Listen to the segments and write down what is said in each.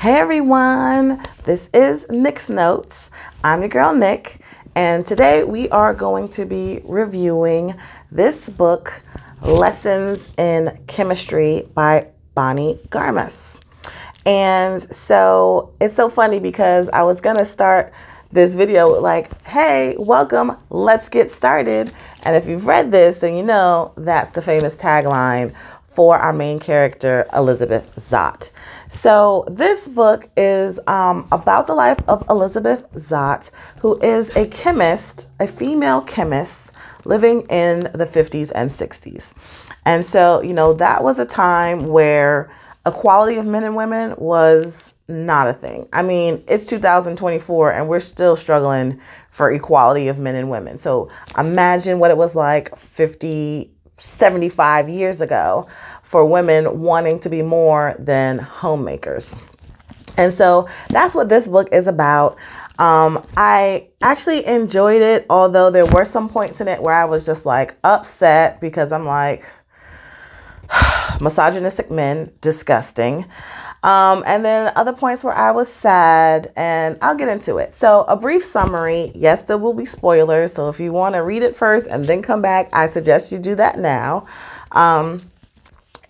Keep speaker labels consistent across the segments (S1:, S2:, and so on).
S1: Hey everyone, this is Nick's Notes. I'm your girl Nick, and today we are going to be reviewing this book, Lessons in Chemistry by Bonnie Garmus. And so it's so funny because I was gonna start this video like, hey, welcome, let's get started. And if you've read this, then you know that's the famous tagline for our main character, Elizabeth Zott. So this book is about the life of Elizabeth Zott, who is a chemist, a female chemist living in the 50s and 60s. And so, you know, that was a time where equality of men and women was not a thing. I mean, it's 2024 and we're still struggling for equality of men and women. So imagine what it was like 50, 75 years ago for women wanting to be more than homemakers. And so that's what this book is about. I actually enjoyed it, although there were some points in it where I was just like upset because I'm like, misogynistic men, disgusting. And then other points where I was sad, and I'll get into it. So a brief summary. Yes, there will be spoilers. So if you want to read it first and then come back, I suggest you do that now.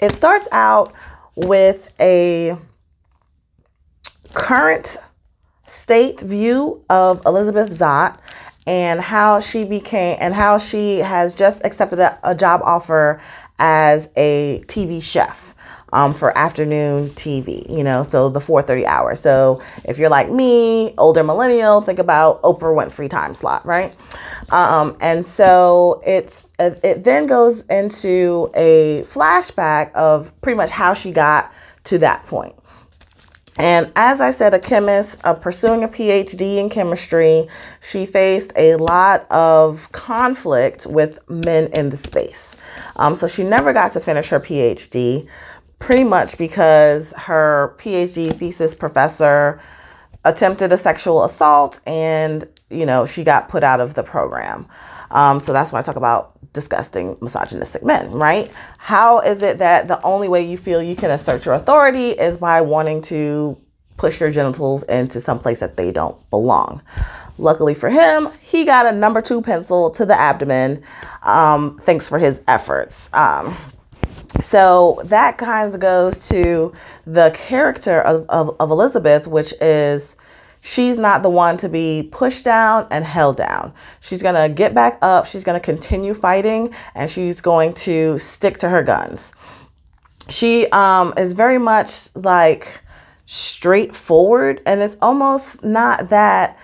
S1: It starts out with a current state view of Elizabeth Zott and how she became, and how she has just accepted a job offer as a TV chef for afternoon TV, you know, so the 4:30 hour. So if you're like me, older millennial, think about Oprah Winfrey time slot, right? And so it then goes into a flashback of pretty much how she got to that point. And as I said, a chemist pursuing a PhD in chemistry, she faced a lot of conflict with men in the space. So she never got to finish her PhD, pretty much because her PhD thesis professor attempted a sexual assault and, you know, she got put out of the program. So that's why I talk about disgusting misogynistic men, right? How is it that the only way you feel you can assert your authority is by wanting to push your genitals into some place that they don't belong? Luckily for him, he got a number 2 pencil to the abdomen. Thanks for his efforts. So that kind of goes to the character of Elizabeth, which is she's not the one to be pushed down and held down. She's going to get back up. She's going to continue fighting, and she's going to stick to her guns. She is very much like straightforward, and it's almost not that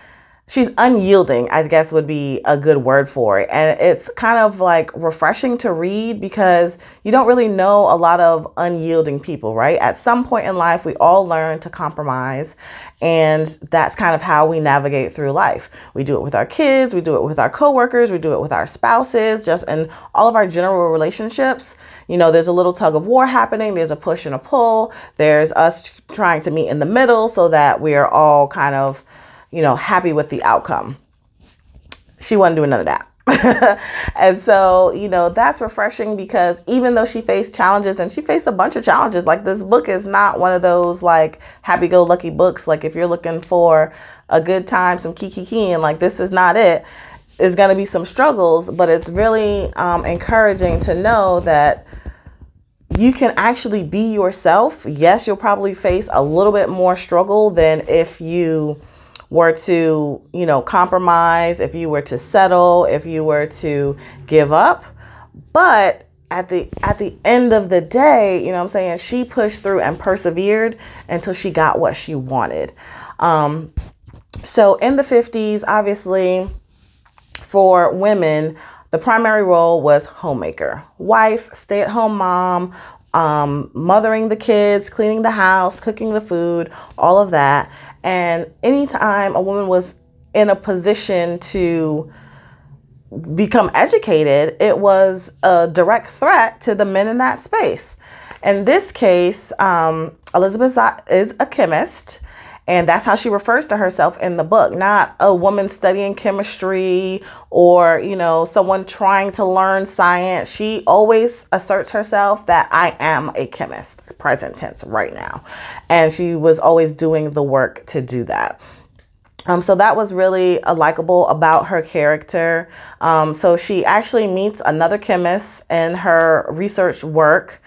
S1: she's unyielding, I guess would be a good word for it. And it's kind of like refreshing to read because you don't really know a lot of unyielding people, right? At some point in life, we all learn to compromise. And that's kind of how we navigate through life. We do it with our kids, we do it with our coworkers, we do it with our spouses, just in all of our general relationships. You know, there's a little tug of war happening. There's a push and a pull. There's us trying to meet in the middle so that we are all kind of, you know, happy with the outcome. She wasn't doing none of that. And so, you know, that's refreshing because even though she faced challenges, and she faced a bunch of challenges, like this book is not one of those like happy-go-lucky books. Like if you're looking for a good time, some kiki and like this is not it. There's going to be some struggles, but it's really encouraging to know that you can actually be yourself. Yes, you'll probably face a little bit more struggle than if you were to, you know, compromise, if you were to settle, if you were to give up. But at the end of the day, you know what I'm saying, she pushed through and persevered until she got what she wanted. So in the 50s, obviously, for women, the primary role was homemaker, wife, stay-at-home mom, mothering the kids, cleaning the house, cooking the food, all of that. And anytime a woman was in a position to become educated, it was a direct threat to the men in that space. In this case, Elizabeth Zott is a chemist, And that's how she refers to herself in the book, not a woman studying chemistry or, you know, someone trying to learn science. She always asserts herself that I am a chemist, present tense right now. And she was always doing the work to do that. So that was really likable about her character. So she actually meets another chemist in her research work,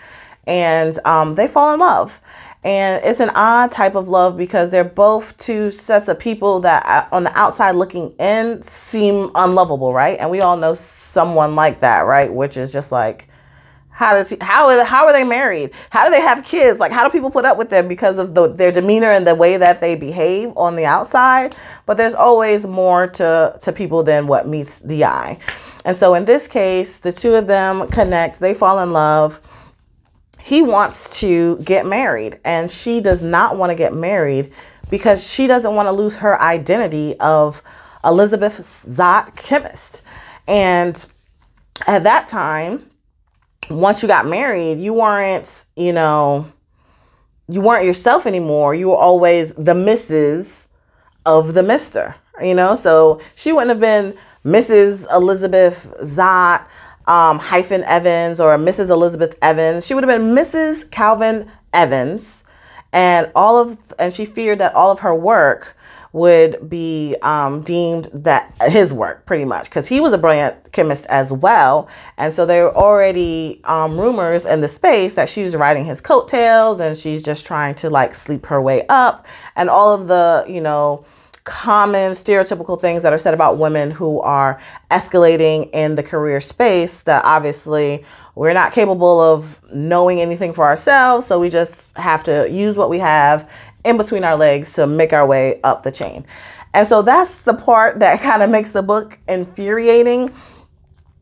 S1: and they fall in love. And it's an odd type of love because they're both two sets of people that on the outside looking in seem unlovable, right? And we all know someone like that, right? Which is just like, how are they married? How do they have kids? Like, how do people put up with them because of their demeanor and the way that they behave on the outside? But there's always more to people than what meets the eye. And so in this case, the two of them connect, they fall in love. He wants to get married, and she does not want to get married because she doesn't want to lose her identity of Elizabeth Zott chemist. And at that time, once you got married, you weren't, you know, you weren't yourself anymore. You were always the Mrs. of the Mr., you know, so she wouldn't have been Mrs. Elizabeth Zott hyphen Evans or Mrs. Elizabeth Evans. She would have been Mrs. Calvin Evans, and she feared that all of her work would be deemed that his work, pretty much, because he was a brilliant chemist as well. And so there were already rumors in the space that she was riding his coattails and she's just trying to like sleep her way up, and all of the, you know, common stereotypical things that are said about women who are escalating in the career space, that obviously we're not capable of knowing anything for ourselves. So we just have to use what we have in between our legs to make our way up the chain. And so that's the part that kind of makes the book infuriating,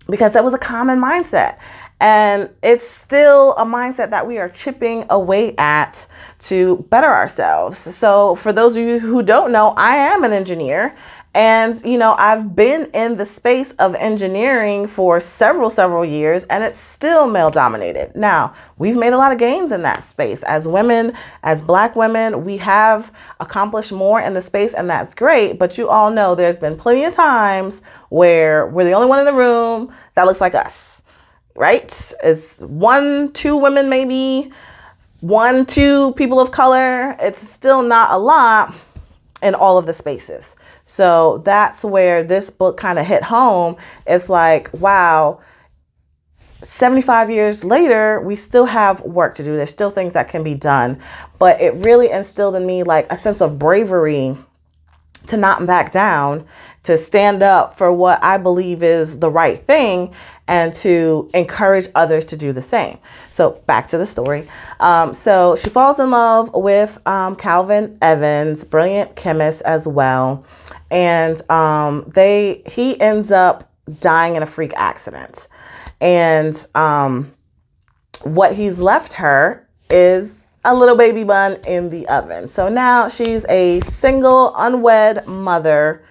S1: because that was a common mindset. And it's still a mindset that we are chipping away at to better ourselves. So for those of you who don't know, I am an engineer, and, you know, I've been in the space of engineering for several years, and it's still male dominated. Now, we've made a lot of gains in that space. As women, as Black women, we have accomplished more in the space, and that's great. But you all know there's been plenty of times where we're the only one in the room that looks like us, right? It's 1, 2 women, maybe 1, 2 people of color. It's still not a lot in all of the spaces. So that's where this book kind of hit home. It's like, wow, 75 years later, we still have work to do. There's still things that can be done. But it really instilled in me like a sense of bravery to not back down, to stand up for what I believe is the right thing, and to encourage others to do the same. So back to the story. So she falls in love with Calvin Evans, brilliant chemist as well. And he ends up dying in a freak accident. And what he's left her is a little baby bun in the oven. So now she's a single, unwed mother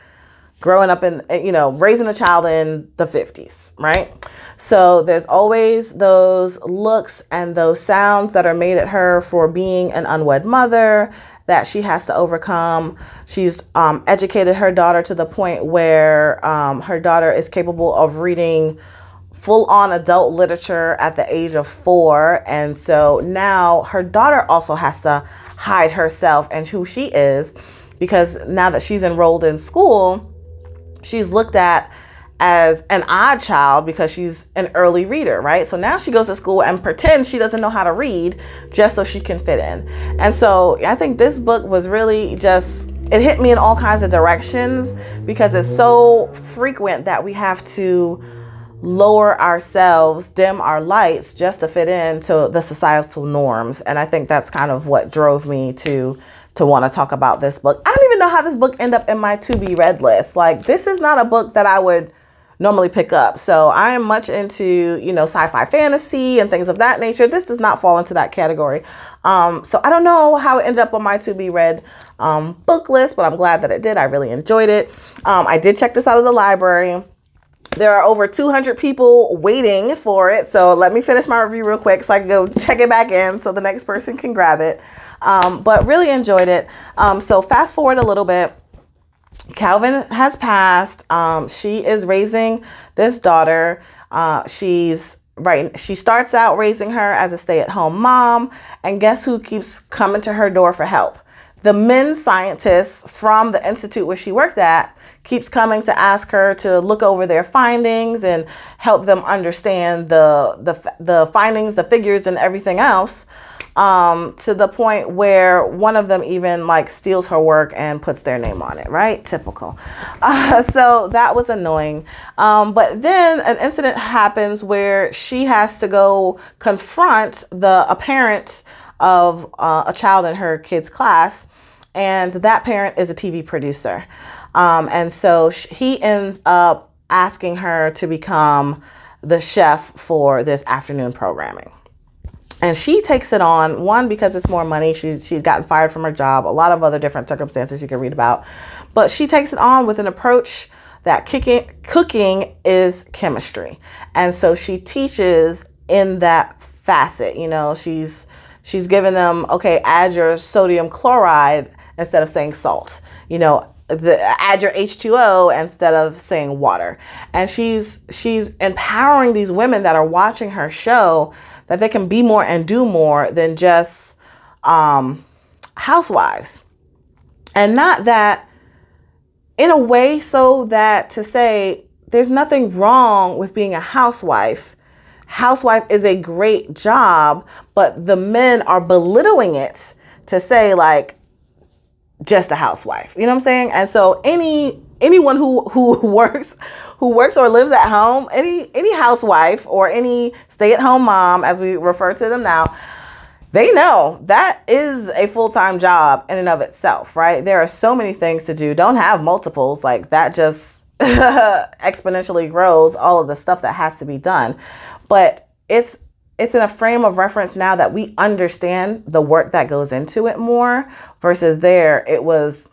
S1: growing up in, you know, raising a child in the 50s, right? So there's always those looks and those sounds that are made at her for being an unwed mother that she has to overcome. She's educated her daughter to the point where her daughter is capable of reading full-on adult literature at the age of 4. And so now her daughter also has to hide herself and who she is, because now that she's enrolled in school, she's looked at as an odd child because she's an early reader, right? So now she goes to school and pretends she doesn't know how to read just so she can fit in. And so I think this book was really just, it hit me in all kinds of directions, because it's so frequent that we have to lower ourselves, dim our lights just to fit into the societal norms. And I think that's kind of what drove me to want to talk about this book. I don't even know how this book ended up in my to be read list. Like, this is not a book that I would normally pick up. So I am much into, you know, sci-fi fantasy and things of that nature. This does not fall into that category. So I don't know how it ended up on my to be read book list, but I'm glad that it did. I really enjoyed it. I did check this out of the library. There are over 200 people waiting for it. So let me finish my review real quick so I can go check it back in so the next person can grab it. But really enjoyed it. So fast forward a little bit. Calvin has passed. She is raising this daughter. She starts out raising her as a stay-at-home mom. And guess who keeps coming to her door for help? The men scientists from the institute where she worked at keeps coming to ask her to look over their findings and help them understand the findings, the figures, and everything else. To the point where one of them even like steals her work and puts their name on it, right? Typical. So that was annoying. But then an incident happens where she has to go confront a parent of a child in her kid's class. And that parent is a TV producer. And so he ends up asking her to become the chef for this afternoon programming. And she takes it on, one, because it's more money. She's gotten fired from her job, a lot of other different circumstances you can read about. But she takes it on with an approach that cooking is chemistry. And so she teaches in that facet. You know, she's giving them, okay, add your sodium chloride instead of saying salt. You know, add your H2O instead of saying water. And she's empowering these women that are watching her show that they can be more and do more than just housewives. And not that in a way so that to say there's nothing wrong with being a housewife. Housewife is a great job, but the men are belittling it to say like just a housewife. You know what I'm saying? And so anyone who works or lives at home, any housewife or any stay-at-home mom, as we refer to them now, they know that is a full-time job in and of itself, right? There are so many things to do. Don't have multiples. Like that just exponentially grows all of the stuff that has to be done. But it's in a frame of reference now that we understand the work that goes into it more versus there it was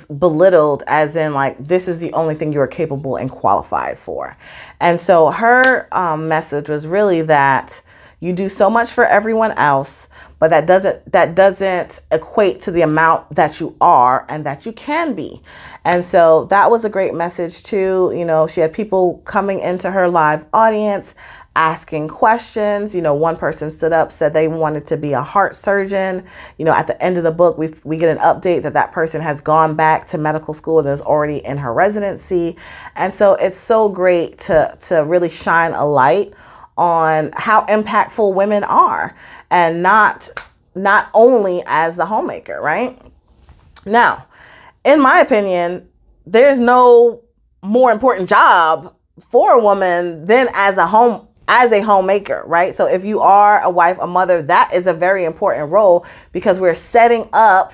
S1: belittled as in like, this is the only thing you are capable and qualified for. And so her message was really that you do so much for everyone else, but that doesn't equate to the amount that you are and that you can be. And so that was a great message too. You know, she had people coming into her live audience asking questions. You know, one person stood up, said they wanted to be a heart surgeon. You know, at the end of the book, we get an update that person has gone back to medical school and is already in her residency. And so it's so great to really shine a light on how impactful women are, and not only as the homemaker, right? Now, in my opinion, there's no more important job for a woman than as a homemaker, right? So if you are a wife, a mother, that is a very important role because we're setting up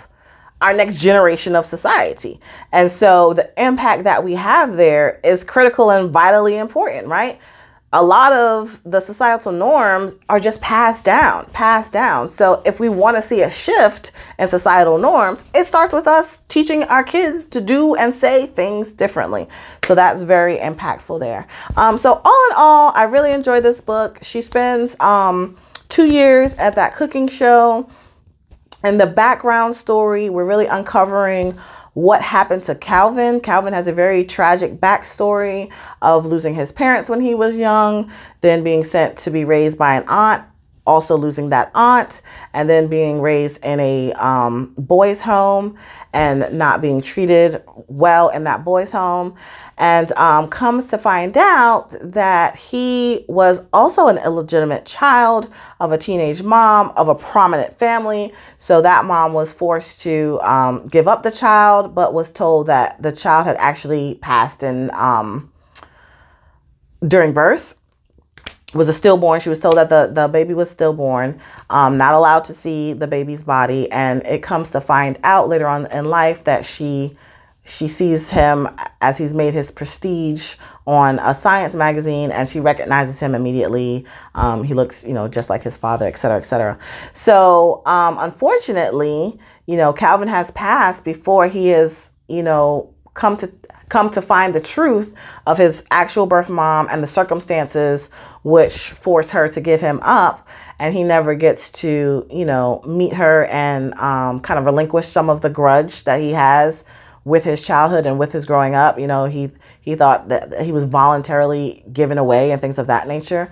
S1: our next generation of society. And so the impact that we have there is critical and vitally important, right? A lot of the societal norms are just passed down. So if we want to see a shift in societal norms, it starts with us teaching our kids to do and say things differently. So that's very impactful there. So all in all, I really enjoyed this book. She spends 2 years at that cooking show. And the background story, we're really uncovering what happened to Calvin. Calvin has a very tragic backstory of losing his parents when he was young, then being sent to be raised by an aunt, also losing that aunt, and then being raised in a boys' home and not being treated well in that boys' home. And comes to find out that he was also an illegitimate child of a teenage mom of a prominent family. So that mom was forced to give up the child, but was told that the child had actually passed during birth. Was a stillborn. She was told that the baby was stillborn, not allowed to see the baby's body. And it comes to find out later on in life that she sees him as he's made his prestige on a science magazine, and she recognizes him immediately. He looks, just like his father, et cetera, et cetera. So, unfortunately, Calvin has passed before he has, come come to find the truth of his actual birth mom and the circumstances which forced her to give him up. And he never gets to, you know, meet her and kind of relinquish some of the grudge that he has with his childhood and with his growing up. You know, he thought that he was voluntarily given away and things of that nature.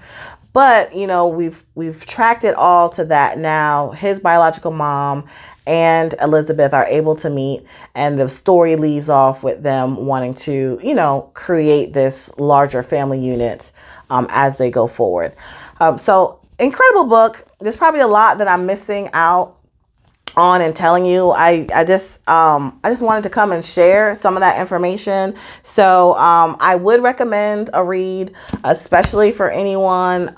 S1: But, you know, we've tracked it all to that now. His biological mom and Elizabeth are able to meet, and the story leaves off with them wanting to, you know, create this larger family unit as they go forward. So incredible book. There's probably a lot that I'm missing out on and telling you. I just wanted to come and share some of that information. So I would recommend a read, especially for anyone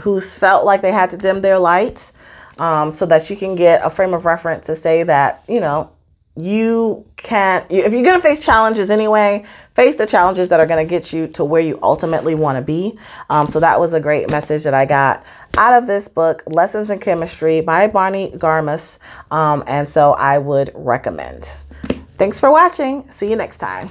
S1: who's felt like they had to dim their lights, so that you can get a frame of reference to say that, you know, you can't, if you're going to face challenges anyway, face the challenges that are going to get you to where you ultimately want to be. So that was a great message that I got out of this book, Lessons in Chemistry by Bonnie Garmus. And so I would recommend. Thanks for watching. See you next time.